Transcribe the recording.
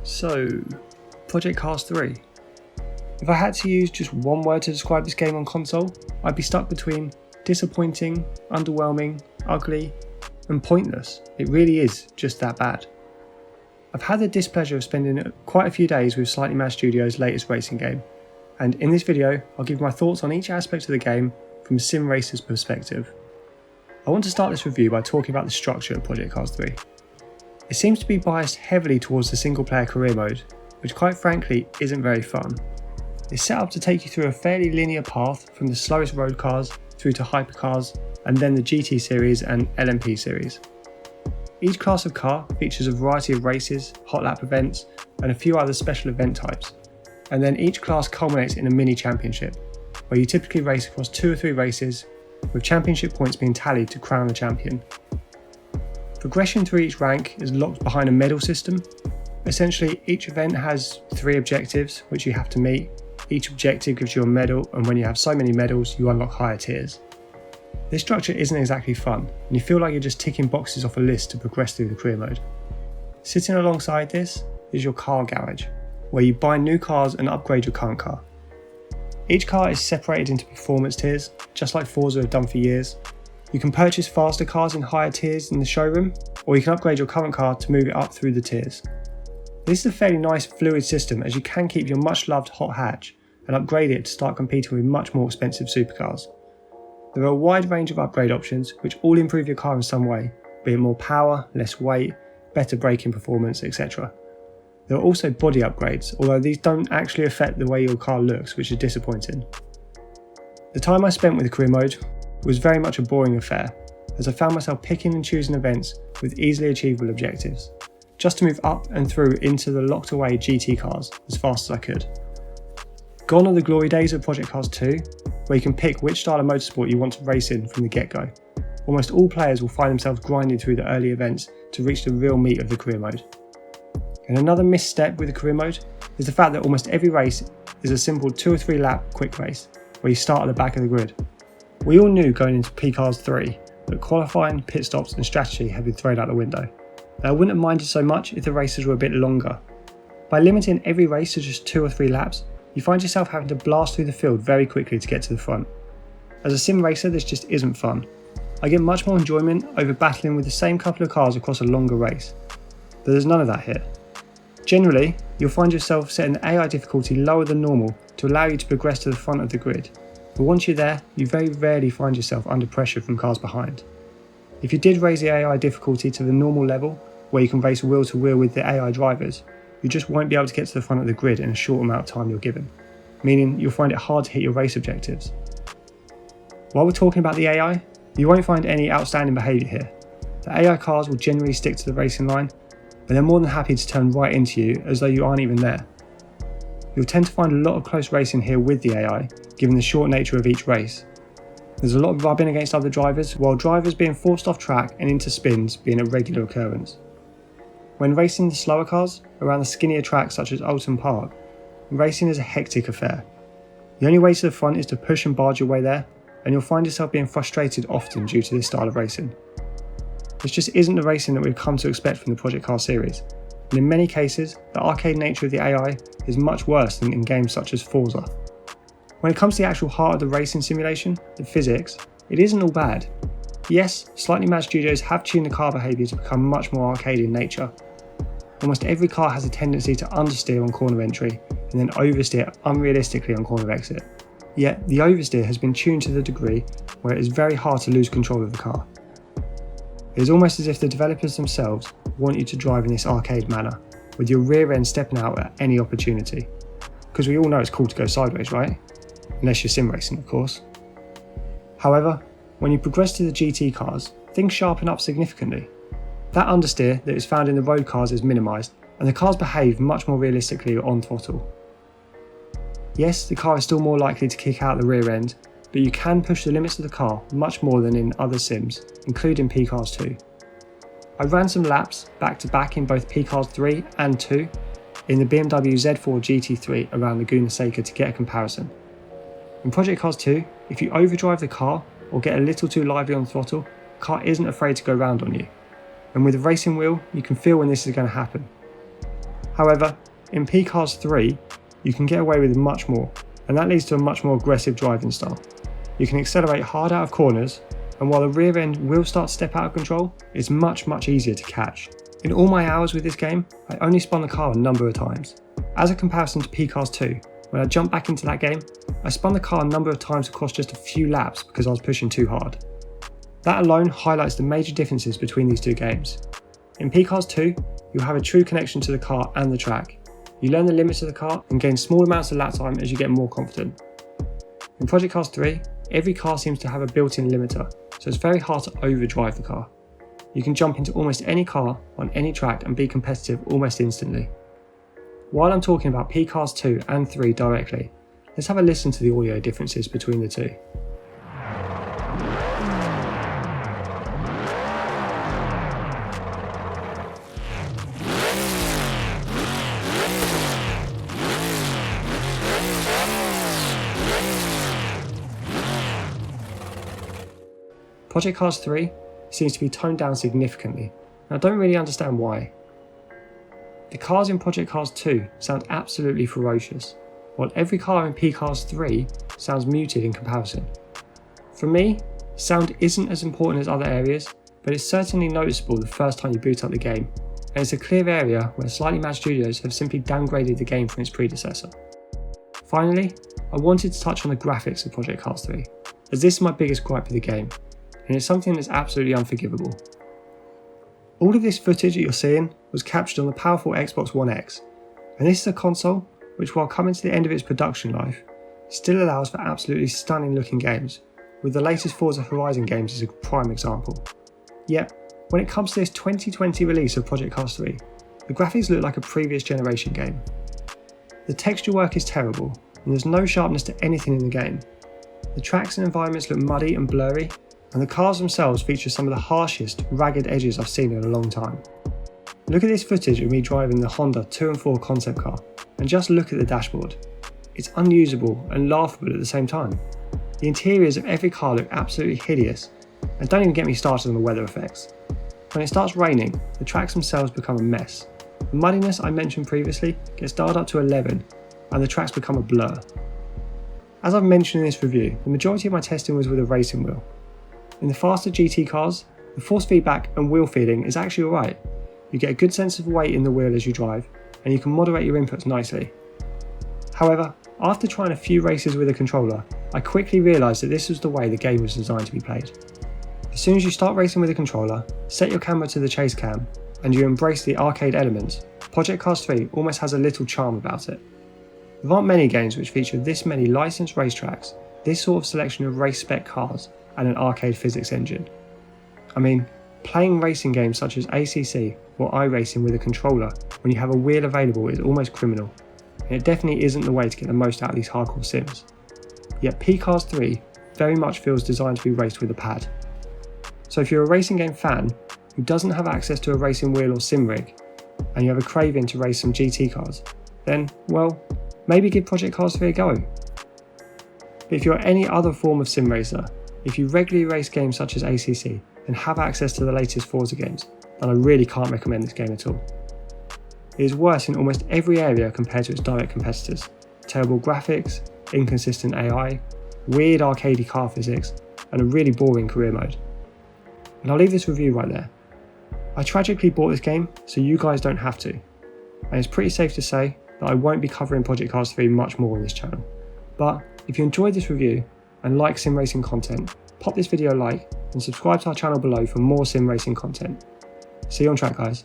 So, Project Cars 3. If I had to use just one word to describe this game on console, I'd be stuck between disappointing, underwhelming, ugly, and pointless. It really is just that bad. I've had the displeasure of spending quite a few days with Slightly Mad Studios' latest racing game, and in this video I'll give my thoughts on each aspect of the game from a sim racer's perspective. I want to start this review by talking about the structure of Project Cars 3. It seems to be biased heavily towards the single player career mode, which quite frankly isn't very fun. It's set up to take you through a fairly linear path from the slowest road cars through to hypercars and then the GT series and LMP series. Each class of car features a variety of races, hot lap events and a few other special event types, and then each class culminates in a mini championship, where you typically race across 2 or 3 races, with championship points being tallied to crown the champion. Progression through each rank is locked behind a medal system. Essentially, each event has 3 objectives which you have to meet. Each objective gives you a medal, and when you have so many medals, you unlock higher tiers. This structure isn't exactly fun, and you feel like you're just ticking boxes off a list to progress through the career mode. Sitting alongside this is your car garage, where you buy new cars and upgrade your current car. Each car is separated into performance tiers, just like Forza have done for years. You can purchase faster cars in higher tiers in the showroom, or you can upgrade your current car to move it up through the tiers. This is a fairly nice fluid system, as you can keep your much loved hot hatch and upgrade it to start competing with much more expensive supercars. There are a wide range of upgrade options which all improve your car in some way, be it more power, less weight, better braking performance, etc. There are also body upgrades, although these don't actually affect the way your car looks, which is disappointing. The time I spent with the career mode was very much a boring affair, as I found myself picking and choosing events with easily achievable objectives, just to move up and through into the locked away GT cars as fast as I could. Gone are the glory days of Project Cars 2, where you can pick which style of motorsport you want to race in from the get-go. Almost all players will find themselves grinding through the early events to reach the real meat of the career mode. And another misstep with the career mode is the fact that almost every race is a simple 2 or 3 lap quick race, where you start at the back of the grid. We all knew going into P-Cars 3 that qualifying, pit stops and strategy had been thrown out the window. And I wouldn't have minded so much if the races were a bit longer. By limiting every race to just 2 or 3 laps, you find yourself having to blast through the field very quickly to get to the front. As a sim racer, this just isn't fun. I get much more enjoyment over battling with the same couple of cars across a longer race, but there's none of that here. Generally, you'll find yourself setting the AI difficulty lower than normal to allow you to progress to the front of the grid, but once you're there, you very rarely find yourself under pressure from cars behind. If you did raise the AI difficulty to the normal level, where you can race wheel to wheel with the AI drivers, you just won't be able to get to the front of the grid in a short amount of time you're given, meaning you'll find it hard to hit your race objectives. While we're talking about the AI, you won't find any outstanding behaviour here. The AI cars will generally stick to the racing line, but they're more than happy to turn right into you as though you aren't even there. You'll tend to find a lot of close racing here with the AI, given the short nature of each race. There's a lot of rubbing against other drivers, while drivers being forced off track and into spins being a regular occurrence. When racing the slower cars around the skinnier tracks such as Alton Park, racing is a hectic affair. The only way to the front is to push and barge your way there, and you'll find yourself being frustrated often due to this style of racing. This just isn't the racing that we've come to expect from the Project Cars series, and in many cases, the arcade nature of the AI is much worse than in games such as Forza. When it comes to the actual heart of the racing simulation, the physics, it isn't all bad. Yes, Slightly Mad Studios have tuned the car behaviour to become much more arcade in nature. Almost every car has a tendency to understeer on corner entry and then oversteer unrealistically on corner exit. Yet, the oversteer has been tuned to the degree where it is very hard to lose control of the car. It is almost as if the developers themselves want you to drive in this arcade manner, with your rear end stepping out at any opportunity. Because we all know it's cool to go sideways, right? Unless you're sim racing, of course. However, when you progress to the GT cars, things sharpen up significantly. That understeer that is found in the road cars is minimised, and the cars behave much more realistically on throttle. Yes, the car is still more likely to kick out the rear end, but you can push the limits of the car much more than in other sims, including P-Cars 2. I ran some laps back to back in both P-Cars 3 and 2 in the BMW Z4 GT3 around Laguna Seca to get a comparison. In Project Cars 2, if you overdrive the car or get a little too lively on throttle, the car isn't afraid to go round on you. And with a racing wheel, you can feel when this is going to happen. However, in P-Cars 3, you can get away with much more, and that leads to a much more aggressive driving style. You can accelerate hard out of corners, and while the rear end will start to step out of control, it's much easier to catch. In all my hours with this game, I only spun the car a number of times. As a comparison to P-Cars 2, when I jumped back into that game, I spun the car a number of times across just a few laps because I was pushing too hard. That alone highlights the major differences between these two games. In P-Cars 2, you'll have a true connection to the car and the track. You learn the limits of the car and gain small amounts of lap time as you get more confident. In Project Cars 3, every car seems to have a built-in limiter, so it's very hard to overdrive the car. You can jump into almost any car on any track and be competitive almost instantly. While I'm talking about P-Cars 2 and 3 directly, let's have a listen to the audio differences between the two. Project Cars 3 seems to be toned down significantly, and I don't really understand why. The cars in Project Cars 2 sound absolutely ferocious, while every car in P-Cars 3 sounds muted in comparison. For me, sound isn't as important as other areas, but it's certainly noticeable the first time you boot up the game, and it's a clear area where Slightly Mad Studios have simply downgraded the game from its predecessor. Finally, I wanted to touch on the graphics of Project Cars 3, as this is my biggest gripe with the game, and it's something that's absolutely unforgivable. All of this footage that you're seeing was captured on the powerful Xbox One X, and this is a console which, while coming to the end of its production life, still allows for absolutely stunning looking games, with the latest Forza Horizon games as a prime example. Yet, when it comes to this 2020 release of Project Cars 3, the graphics look like a previous generation game. The texture work is terrible, and there's no sharpness to anything in the game. The tracks and environments look muddy and blurry, and the cars themselves feature some of the harshest, ragged edges I've seen in a long time. Look at this footage of me driving the Honda 2 and 4 concept car, and just look at the dashboard. It's unusable and laughable at the same time. The interiors of every car look absolutely hideous, and don't even get me started on the weather effects. When it starts raining, the tracks themselves become a mess. The muddiness I mentioned previously gets dialed up to 11, and the tracks become a blur. As I've mentioned in this review, the majority of my testing was with a racing wheel. In the faster GT cars, the force feedback and wheel feeling is actually alright. You get a good sense of weight in the wheel as you drive, and you can moderate your inputs nicely. However, after trying a few races with a controller, I quickly realised that this was the way the game was designed to be played. As soon as you start racing with a controller, set your camera to the chase cam, and you embrace the arcade elements, Project Cars 3 almost has a little charm about it. There aren't many games which feature this many licensed racetracks, this sort of selection of race spec cars, and an arcade physics engine. I mean, playing racing games such as ACC or iRacing with a controller when you have a wheel available is almost criminal, and it definitely isn't the way to get the most out of these hardcore sims. Yet P-Cars 3 very much feels designed to be raced with a pad. So if you're a racing game fan who doesn't have access to a racing wheel or sim rig, and you have a craving to race some GT cars, then, well, maybe give Project Cars 3 a go. But if you're any other form of sim racer, if you regularly race games such as ACC and have access to the latest Forza games, then I really can't recommend this game at all. It is worse in almost every area compared to its direct competitors. Terrible graphics, inconsistent AI, weird arcadey car physics, and a really boring career mode. And I'll leave this review right there. I tragically bought this game so you guys don't have to, and it's pretty safe to say that I won't be covering Project Cars 3 much more on this channel. But if you enjoyed this review and like sim racing content, pop this video a like and subscribe to our channel below for more sim racing content. See you on track, guys.